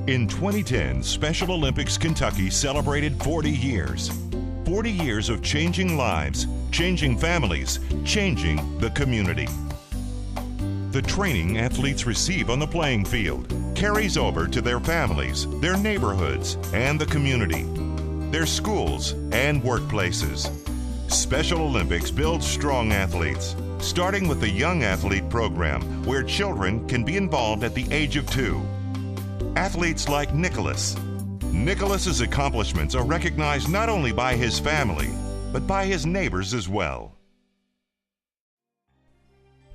In 2010, Special Olympics Kentucky celebrated 40 years. 40 years of changing lives, changing families, changing the community. The training athletes receive on the playing field carries over to their families, their neighborhoods, and the community, their schools and workplaces. Special Olympics builds strong athletes, starting with the Young Athlete program, where children can be involved at the age of 2. Athletes like Nicholas. Nicholas's accomplishments are recognized not only by his family, but by his neighbors as well.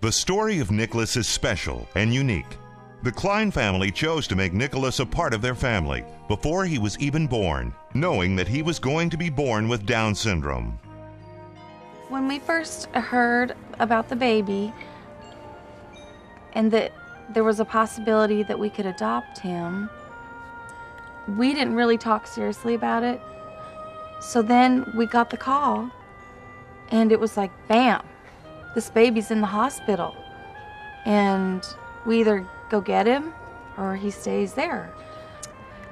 The story of Nicholas is special and unique. The Klein family chose to make Nicholas a part of their family before he was even born, knowing that he was going to be born with Down syndrome. When we first heard about the baby and that there was a possibility that we could adopt him, we didn't really talk seriously about it. So then we got the call and it was like, bam, this baby's in the hospital. And we either go get him or he stays there.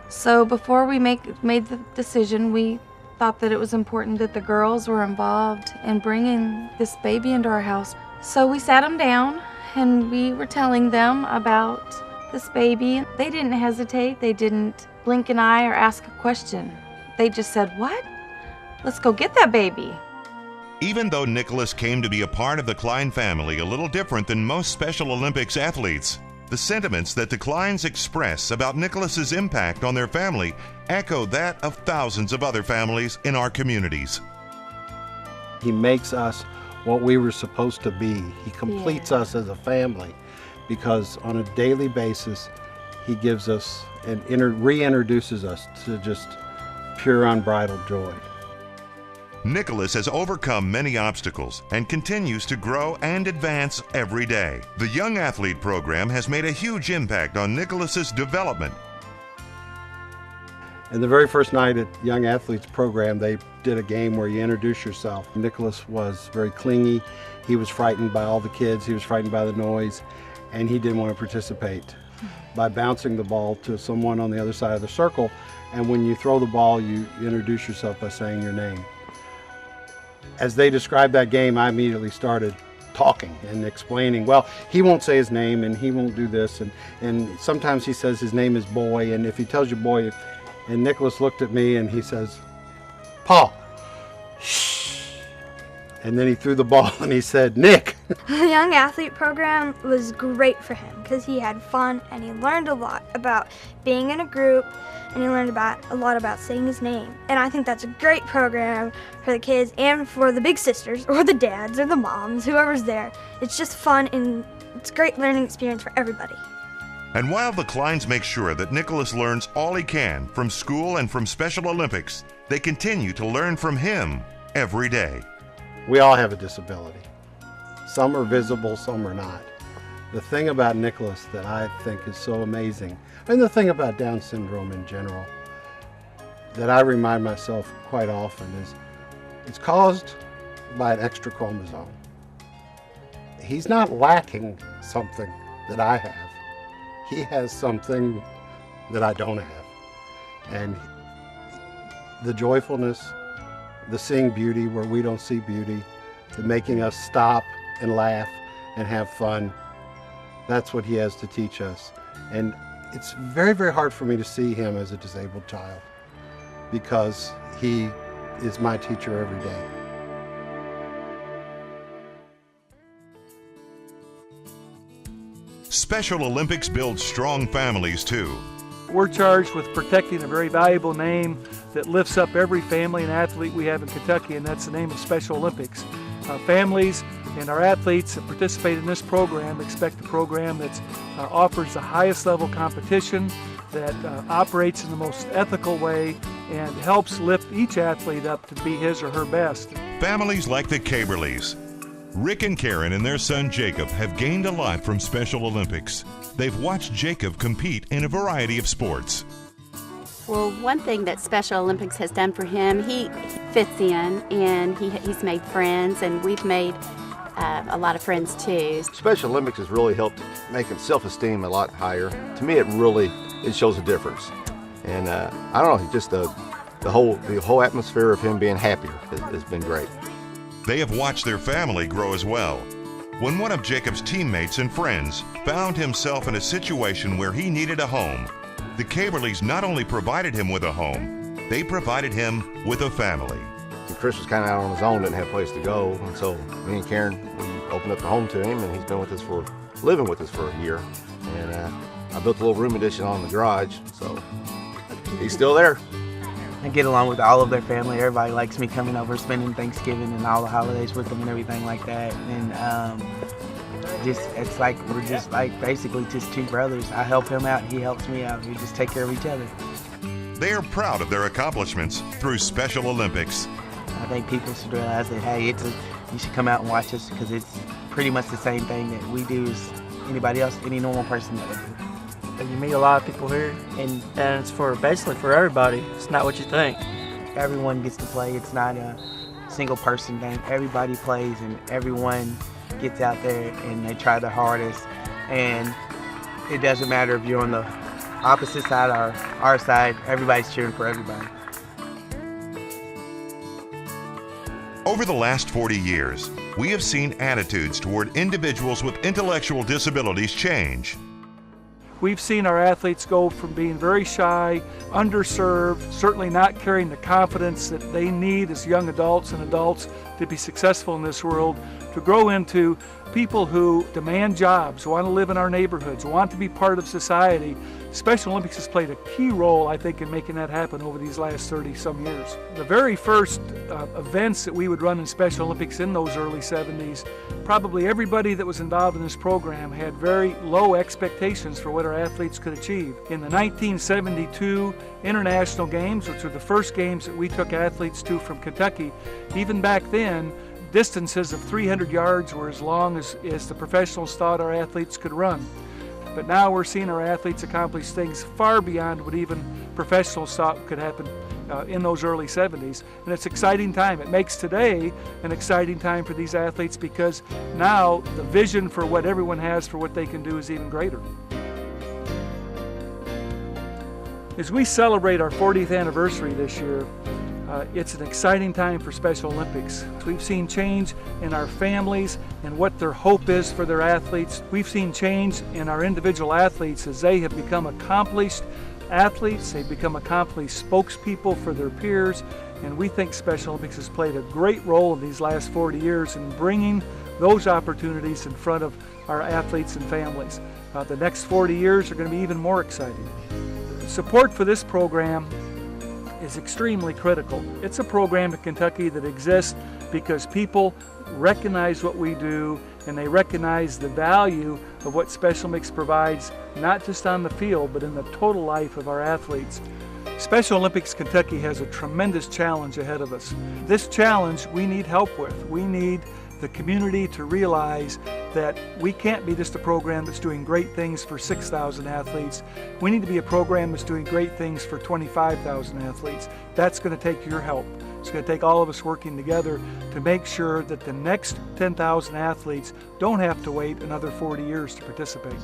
So before we made the decision, we thought that it was important that the girls were involved in bringing this baby into our house. So we sat them down and we were telling them about this baby. They didn't hesitate. They didn't blink an eye or ask a question. They just said, "What? Let's go get that baby." Even though Nicholas came to be a part of the Klein family a little different than most Special Olympics athletes, the sentiments that the Kleins express about Nicholas's impact on their family echo that of thousands of other families in our communities. He makes us what we were supposed to be. He completes us as a family because on a daily basis, he gives us and reintroduces us to just pure unbridled joy. Nicholas has overcome many obstacles and continues to grow and advance every day. The Young Athlete program has made a huge impact on Nicholas's development. And the very first night at Young Athletes program, they did a game where you introduce yourself. Nicholas was very clingy. He was frightened by all the kids. He was frightened by the noise, and he didn't want to participate. By bouncing the ball to someone on the other side of the circle, and when you throw the ball, you introduce yourself by saying your name. As they described that game, I immediately started talking and explaining, well, he won't say his name and he won't do this, and sometimes he says his name is Boy, and if he tells you Boy, and Nicholas looked at me and he says, "Paul, shh," and then he threw the ball and he said, "Nick." The Young Athlete program was great for him because he had fun and he learned a lot about being in a group, and he learned a lot about saying his name. And I think that's a great program for the kids and for the big sisters or the dads or the moms, whoever's there. It's just fun and it's a great learning experience for everybody. And while the Kleins make sure that Nicholas learns all he can from school and from Special Olympics, they continue to learn from him every day. We all have a disability. Some are visible, some are not. The thing about Nicholas that I think is so amazing, and the thing about Down syndrome in general, that I remind myself quite often is it's caused by an extra chromosome. He's not lacking something that I have. He has something that I don't have. And the joyfulness, the seeing beauty where we don't see beauty, the making us stop and laugh and have fun, that's what he has to teach us. And it's very, very hard for me to see him as a disabled child because he is my teacher every day. Special Olympics builds strong families too. We're charged with protecting a very valuable name that lifts up every family and athlete we have in Kentucky, and that's the name of Special Olympics. Families and our athletes that participate in this program expect a program that offers the highest level competition, that operates in the most ethical way, and helps lift each athlete up to be his or her best. Families like the Caberleys. Rick and Karen and their son Jacob have gained a lot from Special Olympics. They've watched Jacob compete in a variety of sports. Well, one thing that Special Olympics has done for him, he fits in and he's made friends, and we've made a lot of friends too. Special Olympics has really helped make his self-esteem a lot higher. To me, it really it shows a difference. And I don't know, just the whole atmosphere of him being happier has been great. They have watched their family grow as well. When one of Jacob's teammates and friends found himself in a situation where he needed a home, the Caverlys not only provided him with a home, they provided him with a family. Chris was kind of out on his own, didn't have a place to go, and so me and Karen, we opened up the home to him, and he's been with us living with us for a year. And I built a little room addition on the garage, so he's still there. I get along with all of their family. Everybody likes me coming over, spending Thanksgiving and all the holidays with them and everything like that. And it's like we're just like basically just two brothers. I help him out, he helps me out. We just take care of each other. They are proud of their accomplishments through Special Olympics. I think people should realize that, hey, you should come out and watch us, because it's pretty much the same thing that we do as anybody else, any normal person that would do. You meet a lot of people here, and it's basically for everybody. It's not what you think. Everyone gets to play. It's not a single person game. Everybody plays, and everyone gets out there and they try their hardest. And it doesn't matter if you're on the opposite side or our side. Everybody's cheering for everybody. Over the last 40 years, we have seen attitudes toward individuals with intellectual disabilities change. We've seen our athletes go from being very shy, underserved, certainly not carrying the confidence that they need as young adults and adults to be successful in this world, to grow into people who demand jobs, want to live in our neighborhoods, want to be part of society. Special Olympics has played a key role, I think, in making that happen over these last 30-some years. The very first events that we would run in Special Olympics in those early 70s, probably everybody that was involved in this program had very low expectations for what our athletes could achieve. In the 1972 International Games, which were the first games that we took athletes to from Kentucky, even back then, distances of 300 yards were as long as the professionals thought our athletes could run. But now we're seeing our athletes accomplish things far beyond what even professionals thought could happen in those early 70s. And it's an exciting time. It makes today an exciting time for these athletes, because now the vision for what everyone has for what they can do is even greater. As we celebrate our 40th anniversary this year, it's an exciting time for Special Olympics. We've seen change in our families and what their hope is for their athletes. We've seen change in our individual athletes as they have become accomplished athletes. They've become accomplished spokespeople for their peers. And we think Special Olympics has played a great role in these last 40 years in bringing those opportunities in front of our athletes and families. The next 40 years are going to be even more exciting. Support for this program is extremely critical. It's a program in Kentucky that exists because people recognize what we do, and they recognize the value of what Special Olympics provides, not just on the field, but in the total life of our athletes. Special Olympics Kentucky has a tremendous challenge ahead of us. This challenge we need help with. We need the community to realize that we can't be just a program that's doing great things for 6,000 athletes. We need to be a program that's doing great things for 25,000 athletes. That's going to take your help. It's going to take all of us working together to make sure that the next 10,000 athletes don't have to wait another 40 years to participate.